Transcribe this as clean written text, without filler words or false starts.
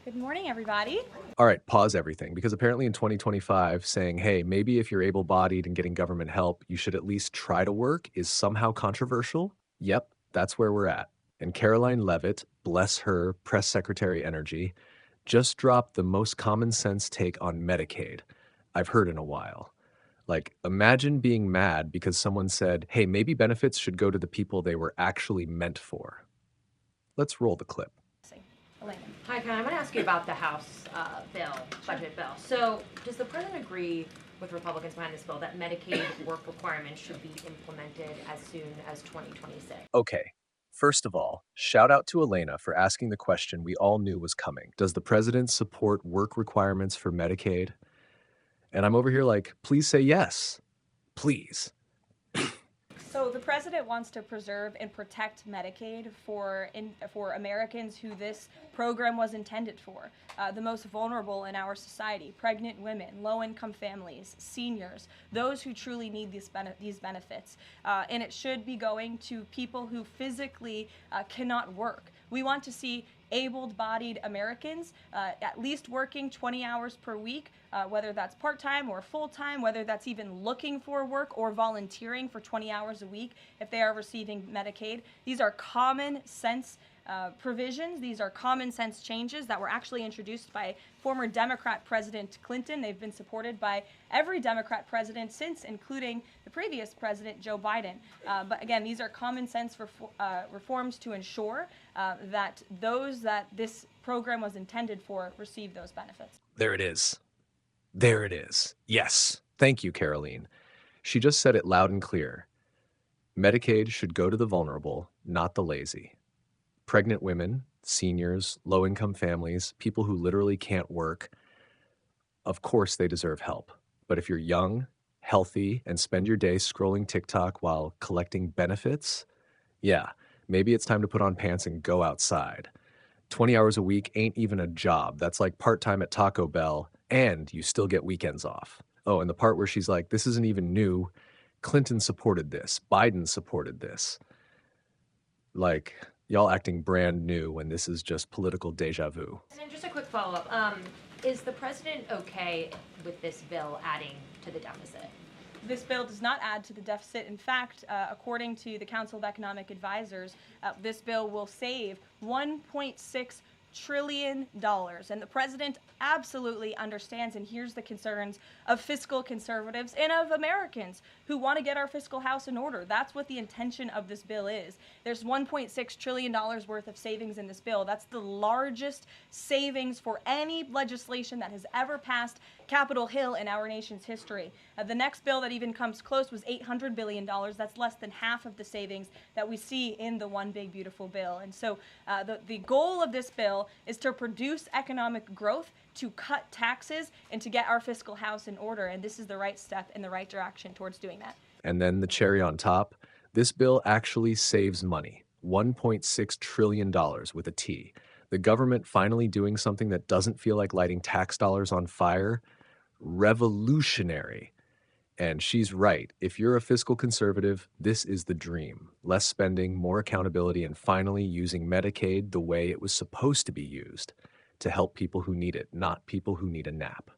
Good morning, everybody. All right, pause everything because apparently in 2025, saying, hey, maybe if you're able bodied and getting government help, you should at least try to work is somehow controversial. Yep, that's where we're at. And Karoline Leavitt, bless her, press secretary energy, just dropped the most common sense take on Medicaid I've heard in a while. Like, imagine being mad because someone said, hey, maybe benefits should go to the people they were actually meant for. Let's roll the clip. Elena. Hi, Ken. I want to ask you about the House budget bill. So, does the president agree with Republicans behind this bill that Medicaid work requirements should be implemented as soon as 2026? Okay. First of all, shout out to Elena for asking the question we all knew was coming. Does the president support work requirements for Medicaid? And I'm over here like, please say yes. Please. So the president wants to preserve and protect Medicaid for Americans who this program was intended for, the most vulnerable in our society: pregnant women, low-income families, seniors, those who truly need these benefits. And it should be going to people who physically cannot work. We want to see able-bodied Americans at least working 20 hours per week, whether that's part-time or full-time, whether that's even looking for work or volunteering for 20 hours a week if they are receiving Medicaid. These are common sense provisions. These are common sense changes that were actually introduced by former Democrat President Clinton. They've been supported by every Democrat president since, including the previous president, Joe Biden. But again, these are common sense reforms to ensure that those that this program was intended for receive those benefits. There it is. There it is. Yes. Thank you, Karoline. She just said it loud and clear. Medicaid should go to the vulnerable, not the lazy. Pregnant women, seniors, low-income families, people who literally can't work, of course they deserve help. But if you're young, healthy, and spend your day scrolling TikTok while collecting benefits, yeah, maybe it's time to put on pants and go outside. 20 hours a week ain't even a job. That's like part-time at Taco Bell, and you still get weekends off. Oh, and the part where she's like, this isn't even new. Clinton supported this. Biden supported this. Like, y'all acting brand new when this is just political deja vu. And just a quick follow-up. Is the president okay with this bill adding to the deficit? This bill does not add to the deficit. In fact, according to the Council of Economic Advisors, this bill will save $1.6 trillion. And the president absolutely understands and hears the concerns of fiscal conservatives and of Americans who want to get our fiscal house in order. That's what the intention of this bill is. There's $1.6 trillion worth of savings in this bill. That's the largest savings for any legislation that has ever passed Capitol Hill in our nation's history. The next bill that even comes close was $800 billion. That's less than half of the savings that we see in the One Big Beautiful Bill. And so the goal of this bill is to produce economic growth, to cut taxes, and to get our fiscal house in order. And this is the right step in the right direction towards doing that. And then the cherry on top, this bill actually saves money. $1.6 trillion with a T. The government finally doing something that doesn't feel like lighting tax dollars on fire. Revolutionary. And she's right. If you're a fiscal conservative, this is the dream. Less spending, more accountability, and finally using Medicaid the way it was supposed to be used, to help people who need it, not people who need a nap.